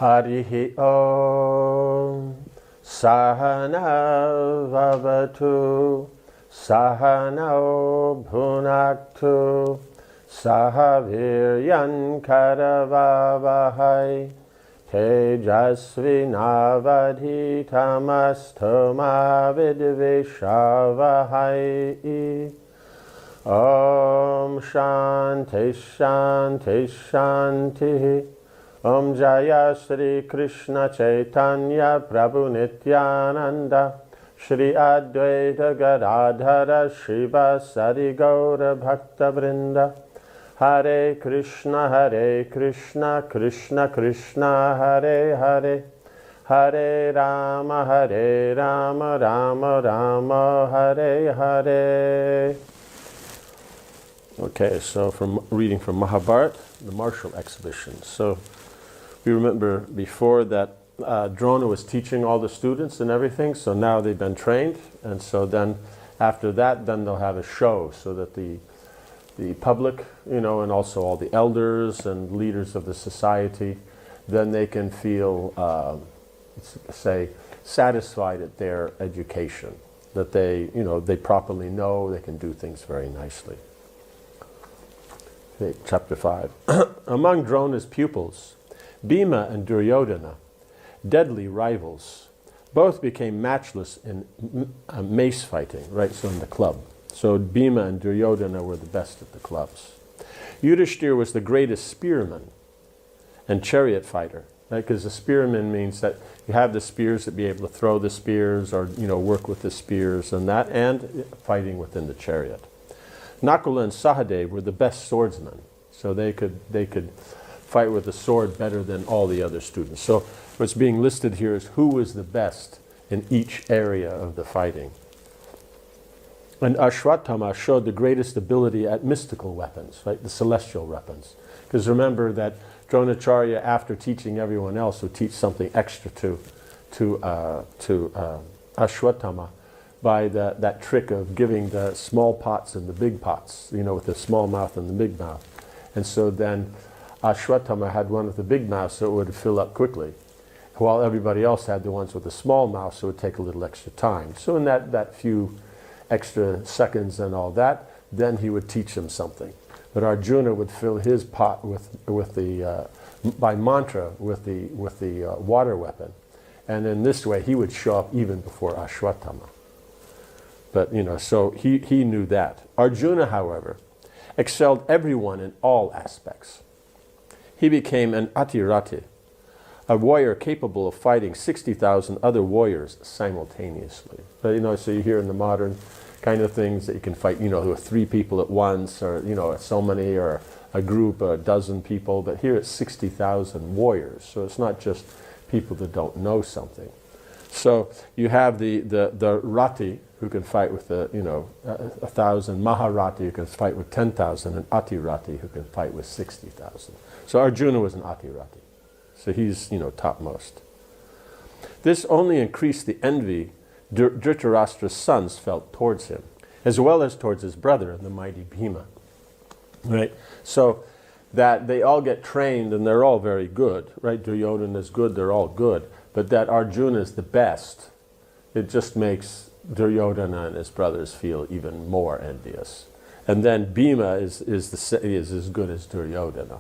Harihi Om Sahana Vavatu Sahano Bhunaktu Sahaviryan Karavavahai Tejasvinavadhitamastoma Vidvishavahai. Om Shanti Shanti Shanti. Om Jaya Shri Krishna Chaitanya Prabhu Nityananda Shri Advaita Gadadhara Shiva Sari Gaura Bhakta Vrinda. Hare Krishna Krishna Krishna Hare Hare Hare Rama Rama Rama Hare Hare. Okay, so from reading from Mahabharata, the martial exhibition. So we remember before that Drona was teaching all the students and everything, so now they've been trained, and so then after that, then they'll have a show so that the public, and also all the elders and leaders of the society, then they can feel, say, satisfied at their education, that they properly know, they can do things very nicely. Okay, chapter 5. Among Drona's pupils, Bhima and Duryodhana, deadly rivals, both became matchless in mace fighting, right, so in the club. So Bhima and Duryodhana were the best at the clubs. Yudhishthira was the greatest spearman and chariot fighter, right, because the spearman means that you have the spears to be able to throw the spears or, work with the spears and that, and fighting within the chariot. Nakula and Sahadev were the best swordsmen, so they could fight with the sword better than all the other students. So what's being listed here is who was the best in each area of the fighting. And Ashwatthama showed the greatest ability at mystical weapons, right, the celestial weapons. Because remember that Dronacharya, after teaching everyone else, would teach something extra to Ashwatthama by that trick of giving the small pots and the big pots, with the small mouth and the big mouth. And so then Ashwatthama had one with the big mouth so it would fill up quickly, while everybody else had the ones with the small mouth so it would take a little extra time. So in that few extra seconds and all that, then he would teach him something. But Arjuna would fill his pot by mantra with the water weapon. And in this way he would show up even before Ashwatthama. But, so he knew that. Arjuna, however, excelled everyone in all aspects. He became an atirati, a warrior capable of fighting 60,000 other warriors simultaneously. But, so you hear in the modern kind of things that you can fight, with 3 people at once, or, so many, or a group, a dozen people. But here it's 60,000 warriors. So it's not just people that don't know something. So you have the Rati, who can fight with 1,000, Maharati, who can fight with 10,000, and Atirati, who can fight with 60,000. So Arjuna was an Atirati. So he's, topmost. This only increased the envy Dhritarashtra's sons felt towards him, as well as towards his brother, the mighty Bhima. Right? So that they all get trained and they're all very good, right? Duryodhana is good, they're all good. But that Arjuna is the best, it just makes Duryodhana and his brothers feel even more envious. And then Bhima is as good as Duryodhana.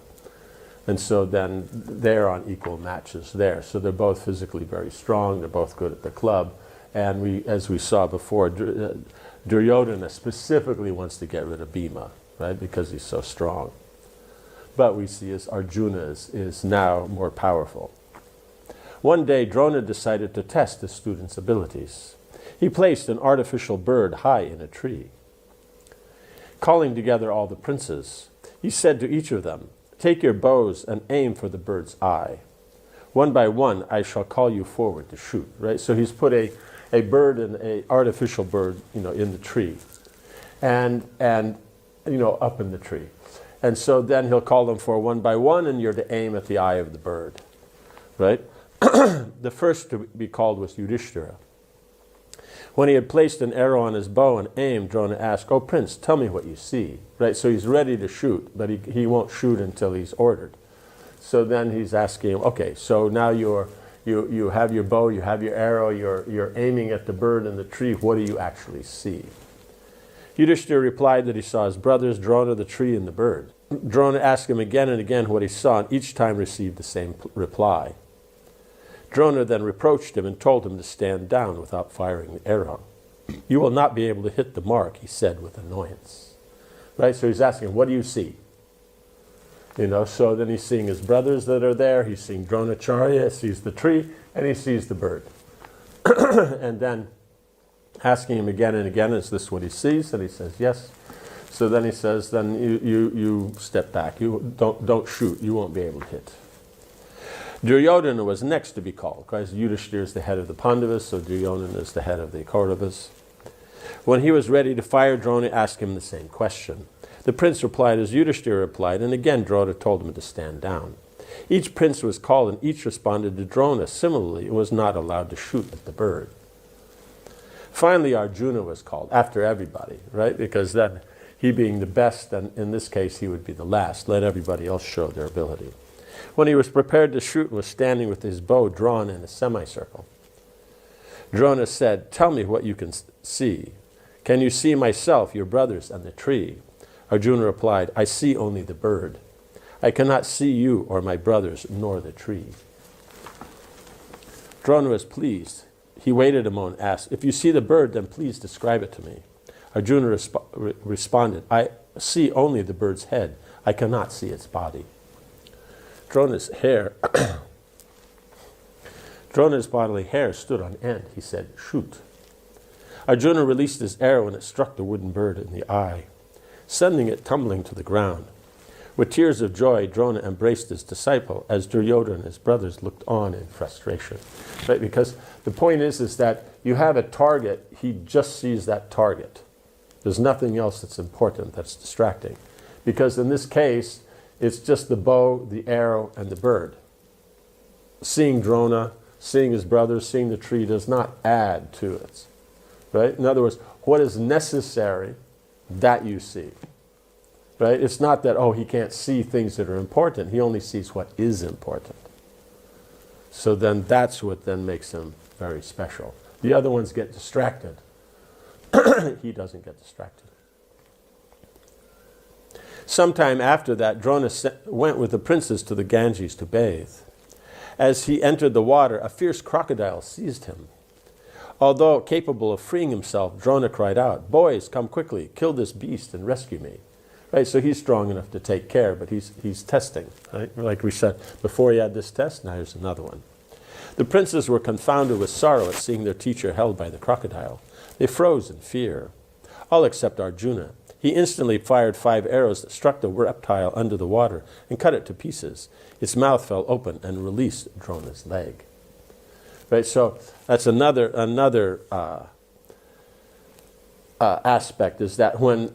And so then they're on equal matches there. So they're both physically very strong, they're both good at the club. And as we saw before, Duryodhana specifically wants to get rid of Bhima, right? Because he's so strong. But we see as Arjuna is now more powerful. One day, Drona decided to test his students' abilities. He placed an artificial bird high in a tree. Calling together all the princes, he said to each of them, "Take your bows and aim for the bird's eye. One by one, I shall call you forward to shoot." Right? So he's put a bird and an artificial bird, in the tree, and up in the tree. And so then he'll call them for one by one, and you're to aim at the eye of the bird. Right? The first to be called was Yudhishthira. When he had placed an arrow on his bow and aimed, Drona asked, "Oh, Prince, tell me what you see." Right? So he's ready to shoot, but he won't shoot until he's ordered. So then he's asking him, okay, so now you have your bow, you have your arrow, you're aiming at the bird in the tree. What do you actually see? Yudhishthira replied that he saw his brothers, Drona, the tree, and the bird. Drona asked him again and again what he saw, and each time received the same reply. Drona then reproached him and told him to stand down without firing the arrow. You will not be able to hit the mark, he said with annoyance. Right, so he's asking, what do you see? So then he's seeing his brothers that are there, he's seeing Dronacharya, he sees the tree, and he sees the bird. And then asking him again and again, is this what he sees? And he says, yes. So then he says, then you step back, you don't shoot, you won't be able to hit. Duryodhana was next to be called, because Yudhishthira is the head of the Pandavas, so Duryodhana is the head of the Kauravas. When he was ready to fire, Drona asked him the same question. The prince replied as Yudhishthira replied, and again Drona told him to stand down. Each prince was called, and each responded to Drona similarly and was not allowed to shoot at the bird. Finally, Arjuna was called, after everybody, right? Because then, he being the best, then in this case he would be the last. Let everybody else show their ability. When he was prepared to shoot and was standing with his bow drawn in a semicircle, Drona said, tell me what you can see. Can you see myself, your brothers, and the tree? Arjuna replied, I see only the bird. I cannot see you or my brothers, nor the tree. Drona was pleased. He waited a moment and asked, if you see the bird, then please describe it to me. Arjuna responded, I see only the bird's head. I cannot see its body. Drona's bodily hair stood on end. He said, shoot. Arjuna released his arrow and it struck the wooden bird in the eye, sending it tumbling to the ground. With tears of joy, Drona embraced his disciple as Duryodhana and his brothers looked on in frustration. Right? Because the point is that you have a target, he just sees that target. There's nothing else that's important, that's distracting. Because in this case, it's just the bow, the arrow, and the bird. Seeing Drona, seeing his brothers, seeing the tree does not add to it. Right? In other words, what is necessary, that you see. Right? It's not that, he can't see things that are important. He only sees what is important. So then that's what then makes him very special. The other ones get distracted. He doesn't get distracted. Sometime after that, Drona went with the princes to the Ganges to bathe. As he entered the water, a fierce crocodile seized him. Although capable of freeing himself, Drona cried out, boys, come quickly, kill this beast and rescue me. Right, so he's strong enough to take care, but he's testing. Right? Like we said, before he had this test, now here's another one. The princes were confounded with sorrow at seeing their teacher held by the crocodile. They froze in fear, all except Arjuna. He instantly fired 5 arrows that struck the reptile under the water and cut it to pieces. Its mouth fell open and released Drona's leg. Right, so that's another aspect, is that when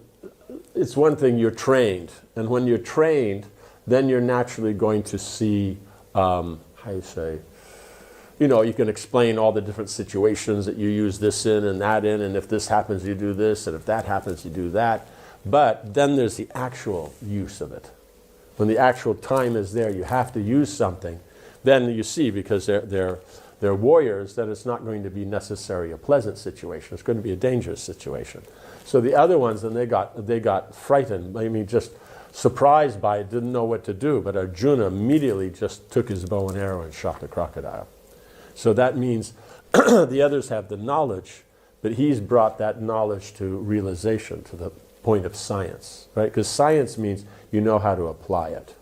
it's one thing you're trained, and when you're trained, then you're naturally going to see, you can explain all the different situations that you use this in and that in, and if this happens, you do this, and if that happens, you do that. But then there's the actual use of it. When the actual time is there, you have to use something. Then you see, because they're warriors, that it's not going to be necessarily a pleasant situation. It's going to be a dangerous situation. So the other ones, then they got frightened. I mean, just surprised by it, didn't know what to do. But Arjuna immediately just took his bow and arrow and shot the crocodile. So that means the others have the knowledge, but he's brought that knowledge to realization, to the point of science, right? Because science means you know how to apply it.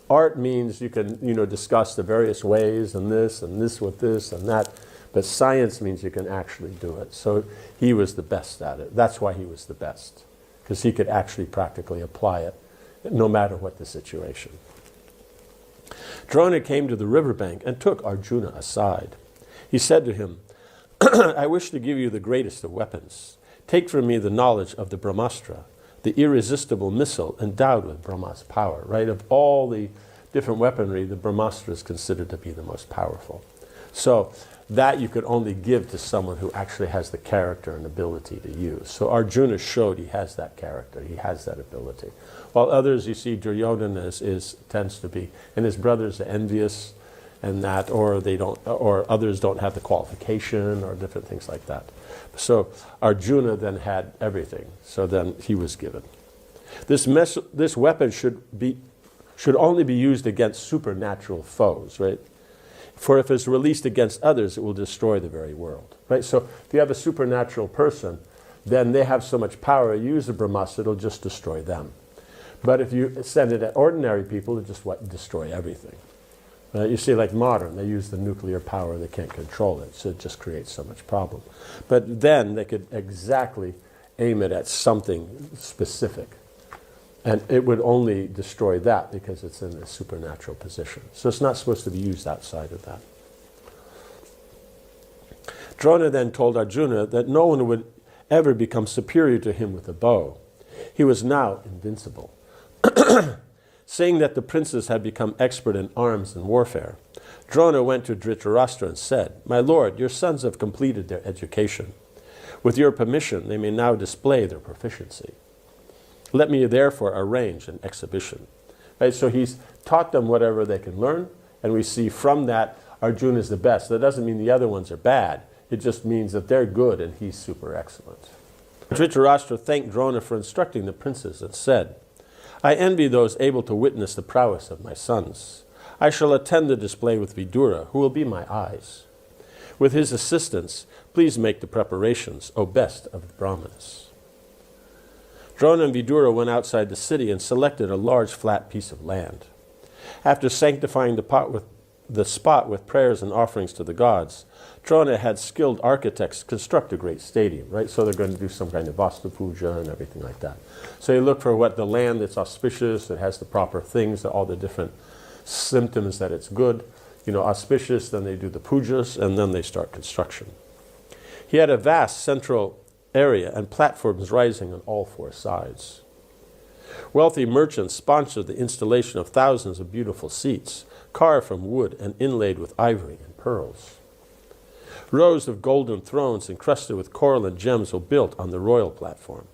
Art means you can, discuss the various ways and this with this and that, but science means you can actually do it. So he was the best at it. That's why he was the best, because he could actually practically apply it, no matter what the situation. Drona came to the riverbank and took Arjuna aside. He said to him, I wish to give you the greatest of weapons. Take from me the knowledge of the Brahmastra, the irresistible missile endowed with Brahma's power, right? Of all the different weaponry, the Brahmastra is considered to be the most powerful. So that you could only give to someone who actually has the character and ability to use. So Arjuna showed he has that character, he has that ability. While others, you see, Duryodhana tends to be, and his brothers are envious, and that, or they don't, or others don't have the qualification, or different things like that. So Arjuna then had everything. So then he was given. This weapon should only be used against supernatural foes, right? For if it's released against others, it will destroy the very world, right? So if you have a supernatural person, then they have so much power. Use the Brahmastra, it'll just destroy them. But if you send it at ordinary people, it'll just destroy everything. You see, like modern, they use the nuclear power, they can't control it, so it just creates so much problem. But then they could exactly aim it at something specific. And it would only destroy that because it's in a supernatural position. So it's not supposed to be used outside of that. Drona then told Arjuna that no one would ever become superior to him with a bow. He was now invincible. Saying that the princes had become expert in arms and warfare, Drona went to Dhritarashtra and said, "My lord, your sons have completed their education. With your permission, they may now display their proficiency. Let me therefore arrange an exhibition." Right? So he's taught them whatever they can learn, and we see from that Arjuna is the best. That doesn't mean the other ones are bad. It just means that they're good and he's super excellent. Dhritarashtra thanked Drona for instructing the princes and said, "I envy those able to witness the prowess of my sons. I shall attend the display with Vidura, who will be my eyes. With his assistance, please make the preparations, O best of the Brahmanas." Drona and Vidura went outside the city and selected a large flat piece of land. After sanctifying the spot with prayers and offerings to the gods, Drona had skilled architects construct a great stadium, right? So they're going to do some kind of Vastu Puja and everything like that. So you look for what the land that's auspicious, that has the proper things, all the different symptoms that it's good. Auspicious, then they do the pujas, and then they start construction. He had a vast central area and platforms rising on all four sides. Wealthy merchants sponsored the installation of thousands of beautiful seats, carved from wood and inlaid with ivory and pearls. Rows of golden thrones encrusted with coral and gems were built on the royal platform.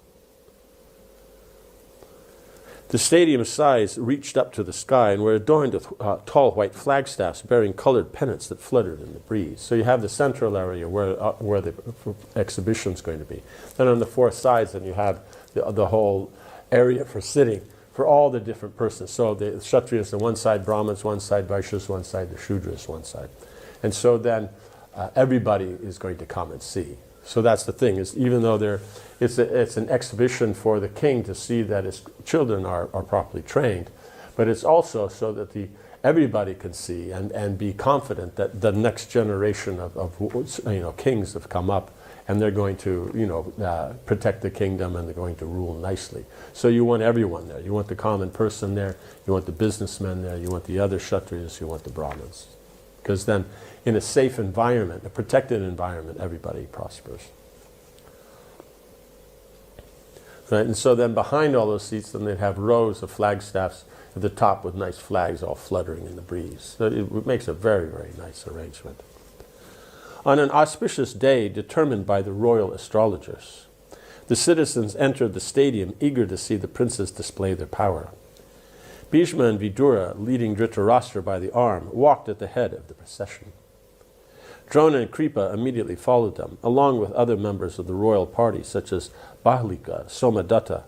The stadium's sides reached up to the sky and were adorned with tall white flagstaffs bearing colored pennants that fluttered in the breeze. So you have the central area where the exhibition's going to be. Then on the four sides, then you have the whole area for sitting for all the different persons. So the Kshatriyas on one side, Brahmins one side, Vaishyas one side, the Shudras one side. And so then everybody is going to come and see. So that's the thing, is even though it's an exhibition for the king to see that his children are properly trained, but it's also so that everybody can see and be confident that the next generation of kings have come up, and they're going to protect the kingdom, and they're going to rule nicely. So you want everyone there. You want the common person there, you want the businessmen there, you want the other Kshatriyas, you want the Brahmins. Because then in a safe environment, a protected environment, everybody prospers. Right? And so then behind all those seats, then they'd have rows of flagstaffs at the top with nice flags all fluttering in the breeze. So it makes a very, very nice arrangement. On an auspicious day determined by the royal astrologers, the citizens entered the stadium eager to see the princes display their power. Bhishma and Vidura, leading Dhritarashtra by the arm, walked at the head of the procession. Drona and Kripa immediately followed them, along with other members of the royal party, such as Bahlika, Somadatta,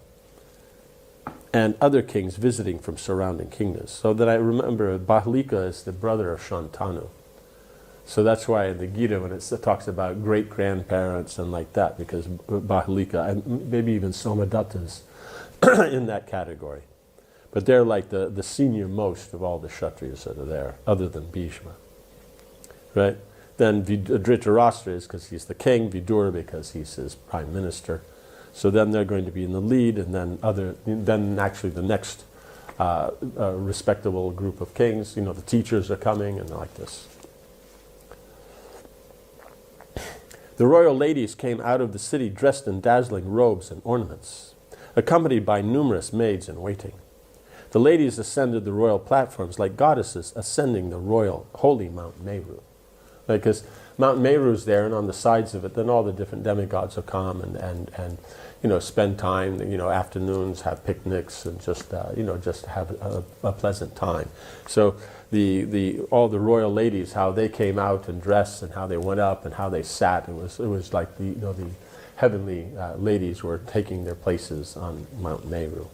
and other kings visiting from surrounding kingdoms. So that I remember Bahlika is the brother of Shantanu. So that's why in the Gita, when it talks about great-grandparents and like that, because Bahlika, and maybe even Somadatta's in that category. But they're like the senior most of all the Kshatriyas that are there, other than Bhishma. Right? Then Dhritarashtra is because he's the king, Vidura because he's his prime minister. So then they're going to be in the lead, and then actually the next respectable group of kings, the teachers are coming, and like this. The royal ladies came out of the city dressed in dazzling robes and ornaments, accompanied by numerous maids in waiting. The ladies ascended the royal platforms like goddesses ascending the royal holy Mount Meru. Because Mount Meru's there, and on the sides of it, then all the different demigods will come and spend time, afternoons, have picnics, and just have a pleasant time. So all the royal ladies, how they came out and dressed, and how they went up, and how they sat, it was like the heavenly ladies were taking their places on Mount Meru.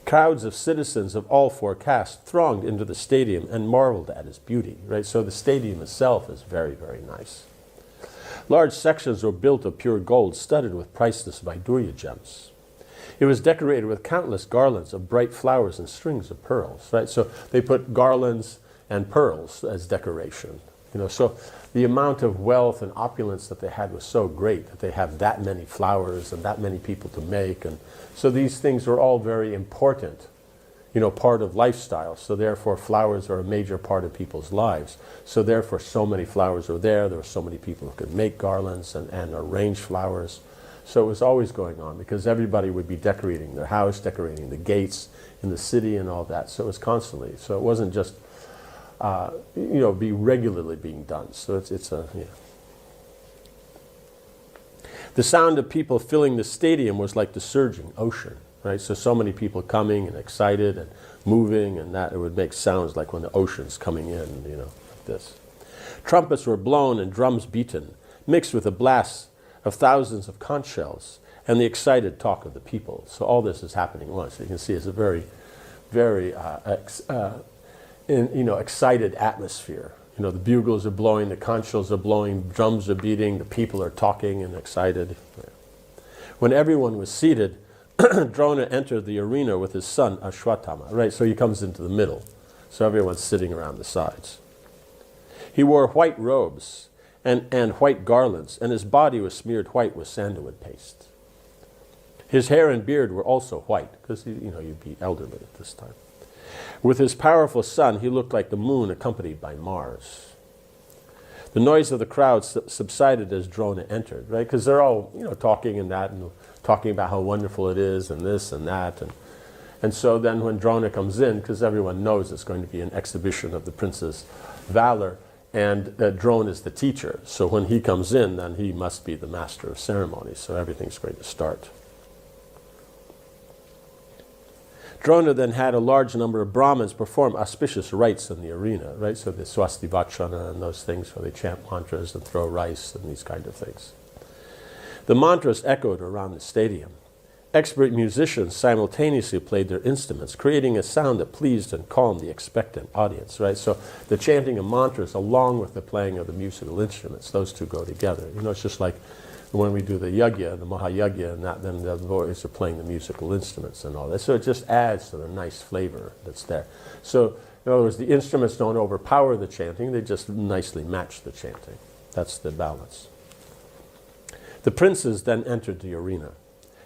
Crowds of citizens of all four castes thronged into the stadium and marveled at its beauty. Right, so the stadium itself is very, very nice. Large sections were built of pure gold, studded with priceless Vaidurya gems. It was decorated with countless garlands of bright flowers and strings of pearls. Right, so they put garlands and pearls as decoration. So the amount of wealth and opulence that they had was so great that they have that many flowers and that many people to make. And so these things were all very important, part of lifestyle. So therefore flowers are a major part of people's lives. So therefore so many flowers were there. There were so many people who could make garlands and arrange flowers. So it was always going on because everybody would be decorating their house, decorating the gates in the city and all that. So it was constantly. So it wasn't just be regularly being done. So it's a. The sound of people filling the stadium was like the surging ocean, right? So many people coming and excited and moving, and that it would make sounds like when the ocean's coming in, like this. Trumpets were blown and drums beaten, mixed with the blasts of thousands of conch shells and the excited talk of the people. So all this is happening once. You can see it's a very, very excited atmosphere. The bugles are blowing, the conch shells are blowing, drums are beating, the people are talking and excited. When everyone was seated, Drona entered the arena with his son Ashwatthama. Right, so he comes into the middle. So everyone's sitting around the sides. He wore white robes and white garlands, and his body was smeared white with sandalwood paste. His hair and beard were also white, because you'd be elderly at this time. With his powerful son, he looked like the moon accompanied by Mars. The noise of the crowd subsided as Drona entered, right? Because they're all, talking and that, and talking about how wonderful it is, and this and that. And so then when Drona comes in, because everyone knows it's going to be an exhibition of the prince's valor, and Drona is the teacher. So when he comes in, then he must be the master of ceremonies. So everything's going to start. Drona then had a large number of Brahmins perform auspicious rites in the arena, right? So the swasti vachana and those things where they chant mantras and throw rice and these kind of things. The mantras echoed around the stadium. Expert musicians simultaneously played their instruments, creating a sound that pleased and calmed the expectant audience, right? So the chanting of mantras along with the playing of the musical instruments, those two go together. It's just like when we do the yagya, the mahayagya, and that, then the boys are playing the musical instruments and all that. So it just adds to the nice flavor that's there. So in other words, the instruments don't overpower the chanting, they just nicely match the chanting. That's the balance. The princes then entered the arena,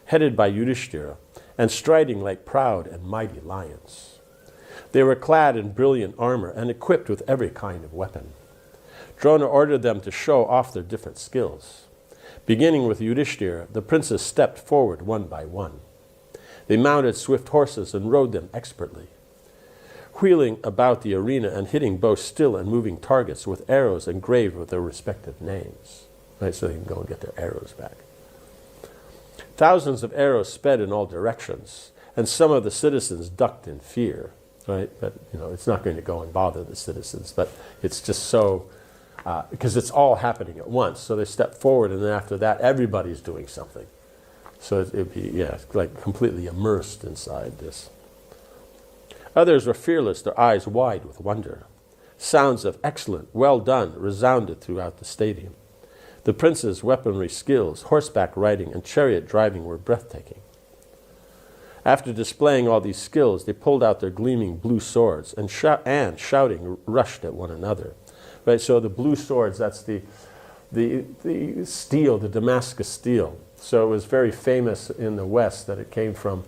headed by Yudhishthira, and striding like proud and mighty lions. They were clad in brilliant armor and equipped with every kind of weapon. Drona ordered them to show off their different skills. Beginning with Yudhishthira, the princes stepped forward one by one. They mounted swift horses and rode them expertly, wheeling about the arena and hitting both still and moving targets with arrows engraved with their respective names, right, so they can go and get their arrows back. Thousands of arrows sped in all directions, and some of the citizens ducked in fear, right? But, it's not going to go and bother the citizens, but it's just so, because it's all happening at once. So they step forward, and then after that, everybody's doing something. So it'd be, like completely immersed inside this. Others were fearless, their eyes wide with wonder. Sounds of excellent, well done resounded throughout the stadium. The princes' weaponry skills, horseback riding, and chariot driving were breathtaking. After displaying all these skills, they pulled out their gleaming blue swords and shouting, rushed at one another. Right, so the blue swords, that's the steel, the Damascus steel. So it was very famous in the West that it came from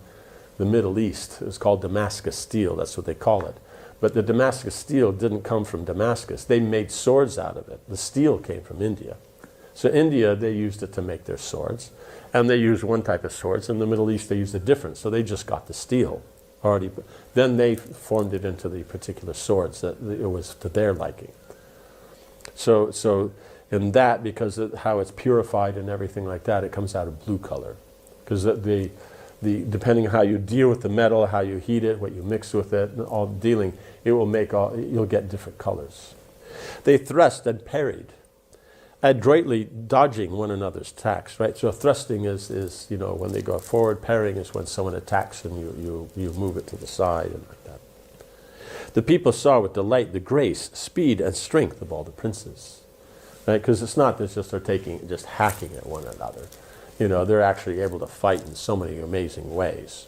the Middle East. It was called Damascus steel, that's what they call it. But the Damascus steel didn't come from Damascus. They made swords out of it. The steel came from India. So India, they used it to make their swords. And they used one type of swords. In the Middle East, they used a different. So they just got the steel already. Then they formed it into the particular swords that it was to their liking. So in that, because of how it's purified and everything like that, it comes out a blue color. Because the depending on how you deal with the metal, how you heat it, what you mix with it, all dealing, it will make you'll get different colors. They thrust and parried, adroitly dodging one another's attacks, right? So thrusting is when they go forward. Parrying is when someone attacks and you move it to the side and like that. The people saw with delight the grace, speed, and strength of all the princes, right? Because it's not that they're just hacking at one another. They're actually able to fight in so many amazing ways,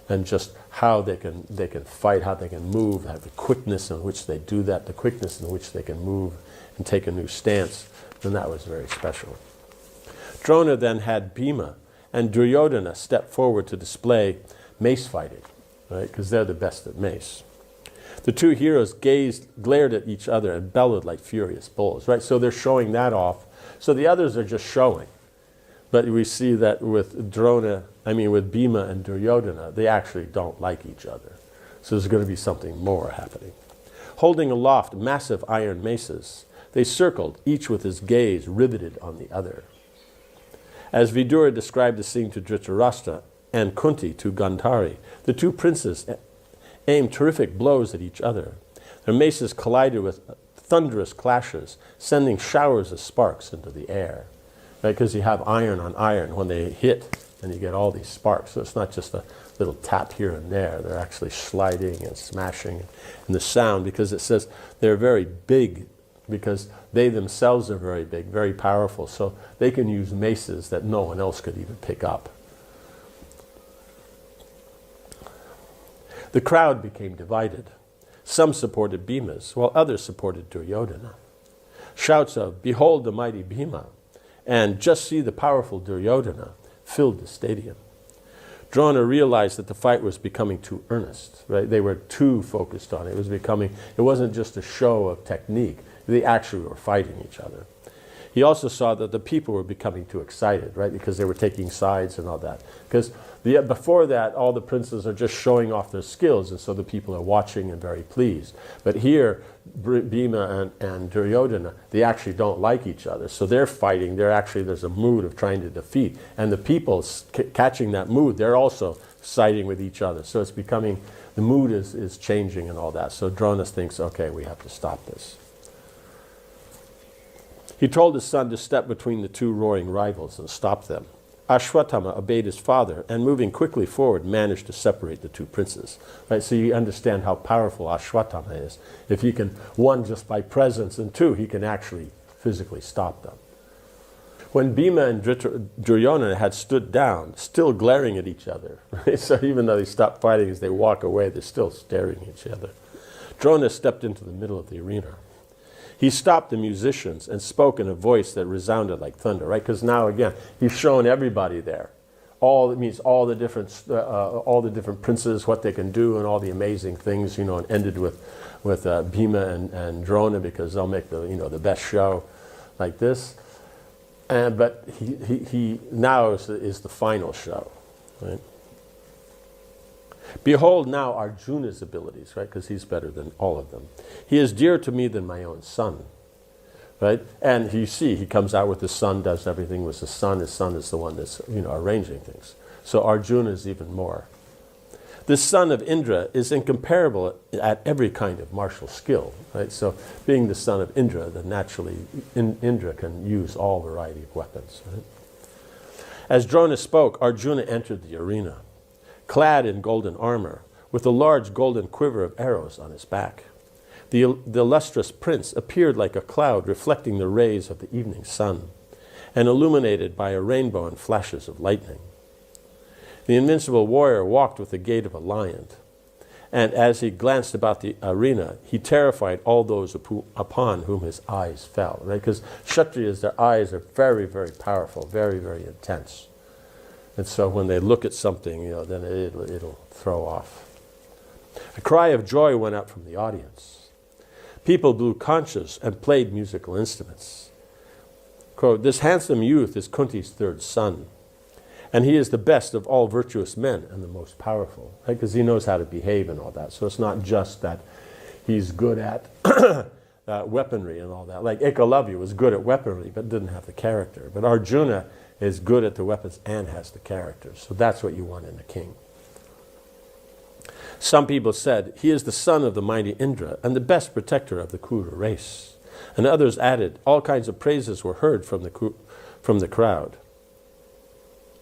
and just how they can fight, how they can move, have the quickness in which they do that, the quickness in which they can move and take a new stance. And that was very special. Drona then had Bhima and Duryodhana step forward to display mace fighting, right? Because they're the best at mace. The two heroes glared at each other and bellowed like furious bulls, right? So they're showing that off. So the others are just showing. But we see that with Bhima and Duryodhana, they actually don't like each other. So there's going to be something more happening. Holding aloft massive iron maces, they circled, each with his gaze riveted on the other. As Vidura described the scene to Dhritarashtra and Kunti to Gandhari, the two princes aimed terrific blows at each other. Their maces collided with thunderous clashes, sending showers of sparks into the air. Right? Because you have iron on iron. When they hit, and you get all these sparks. So it's not just a little tap here and there. They're actually sliding and smashing. And the sound, because it says they're very big, because they themselves are very big, very powerful, so they can use maces that no one else could even pick up. The crowd became divided. Some supported Bhima's, while others supported Duryodhana. Shouts of, "Behold the mighty Bhima," and "Just see the powerful Duryodhana," filled the stadium. Drona realized that the fight was becoming too earnest, right? They were too focused on it. It wasn't just a show of technique. They actually were fighting each other. He also saw that the people were becoming too excited, right? Because they were taking sides and all that. Because before that, all the princes are just showing off their skills, and so the people are watching and very pleased. But here, Bhima and Duryodhana, they actually don't like each other. So they're fighting. There's a mood of trying to defeat. And the people catching that mood, they're also siding with each other. So it's becoming, the mood is changing and all that. So Drona thinks, okay, we have to stop this. He told his son to step between the two roaring rivals and stop them. Ashwatthama obeyed his father, and moving quickly forward, managed to separate the two princes. Right, so you understand how powerful Ashwatthama is. If he can, one, just by presence, and two, he can actually physically stop them. When Bhima and Duryodhana had stood down, still glaring at each other, right? So even though they stop fighting, as they walk away, they're still staring at each other. Drona stepped into the middle of the arena. He stopped the musicians and spoke in a voice that resounded like thunder, right? Because now again, he's shown everybody there. All the different princes, what they can do, and all the amazing things, and ended with Bhima and Drona, because they'll make the best show like this. But he now is the final show, right? Behold now Arjuna's abilities, right? Because he's better than all of them. He is dearer to me than my own son, right? And you see, he comes out with his son, does everything with his son. His son is the one that's, arranging things. So Arjuna is even more. This son of Indra is incomparable at every kind of martial skill, right? So being the son of Indra, then naturally Indra can use all variety of weapons, right? As Drona spoke, Arjuna entered the arena, clad in golden armor, with a large golden quiver of arrows on his back. The illustrious prince appeared like a cloud reflecting the rays of the evening sun, and illuminated by a rainbow and flashes of lightning. The invincible warrior walked with the gait of a lion, and as he glanced about the arena, he terrified all those upon whom his eyes fell, right? Because Kshatriyas, their eyes are very, very powerful, very, very intense. And so when they look at something, then it'll throw off. A cry of joy went up from the audience. People blew conches and played musical instruments. Quote, "This handsome youth is Kunti's third son, and he is the best of all virtuous men and the most powerful," right? Because he knows how to behave and all that. So it's not just that he's good at weaponry and all that. Like Ekalavya was good at weaponry but didn't have the character. But Arjuna is good at the weapons and has the character. So that's what you want in a king. Some people said, he is the son of the mighty Indra and the best protector of the Kuru race. And others added, all kinds of praises were heard from the crowd.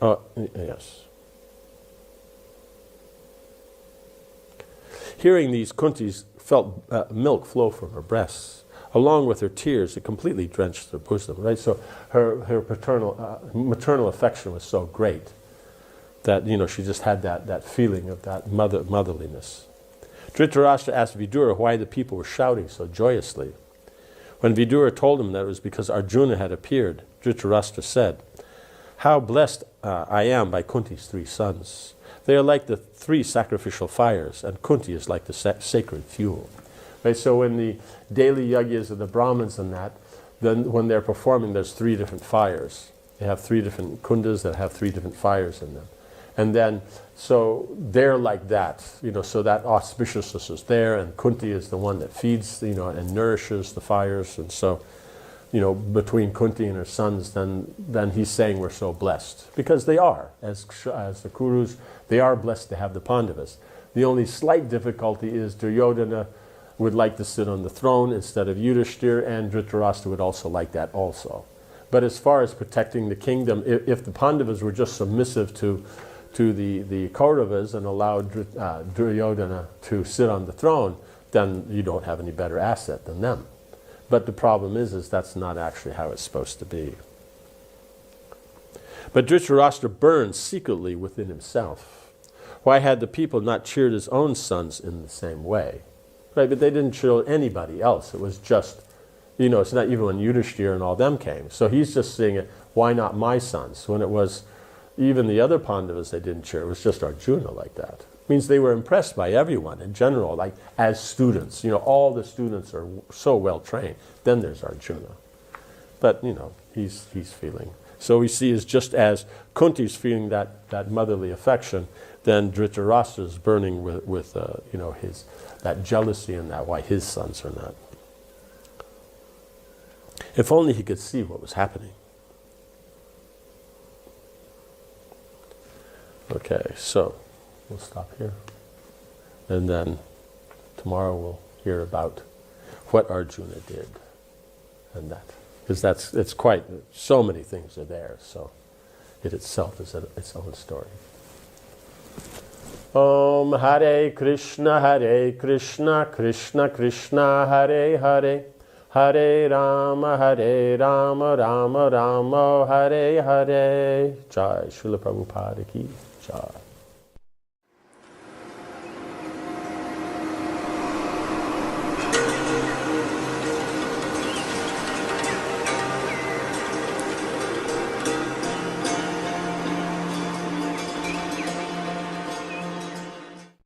Oh, yes. Hearing these, Kunti felt milk flow from her breasts. Along with her tears, it completely drenched her bosom. Right, so her maternal affection was so great that she just had that feeling of that motherliness. Dhritarashtra asked Vidura why the people were shouting so joyously. When Vidura told him that it was because Arjuna had appeared, Dhritarashtra said, "How blessed I am by Kunti's 3 sons. They are like the 3 sacrificial fires, and Kunti is like the sacred fuel." Right, so when the daily yagyas of the Brahmins and that, then when they're performing, there's 3 different fires. They have 3 different kundas that have 3 different fires in them. And then, so they're like that, so that auspiciousness is there, and Kunti is the one that feeds, and nourishes the fires. And so, between Kunti and her sons, then he's saying we're so blessed. Because they are, as the Kurus, they are blessed to have the Pandavas. The only slight difficulty is Duryodhana would like to sit on the throne instead of Yudhishthir, and Dhritarashtra would also like that also. But as far as protecting the kingdom, if the Pandavas were just submissive to the Kauravas and allowed Duryodhana to sit on the throne, then you don't have any better asset than them. But the problem is that's not actually how it's supposed to be. But Dhritarashtra burned secretly within himself. Why had the people not cheered his own sons in the same way? Right, but they didn't cheer anybody else. It was just, it's not even when Yudhishthira and all them came. So he's just saying it, why not my sons? When it was even the other Pandavas they didn't cheer. It was just Arjuna like that. It means they were impressed by everyone in general, like as students. All the students are so well trained. Then there's Arjuna. But, he's feeling. So we see is just as Kunti's feeling that motherly affection, then Dhritarashtra is burning with his that jealousy and that why his sons are not. If only he could see what was happening. Okay, so we'll stop here. And then tomorrow we'll hear about what Arjuna did and that. Because it's quite, so many things are there, so it itself is its own story. Om Hare Krishna, Krishna Krishna, Hare Hare, Hare Rama, Rama Rama, Hare Hare. Jai Srila Prabhupada ki Jai.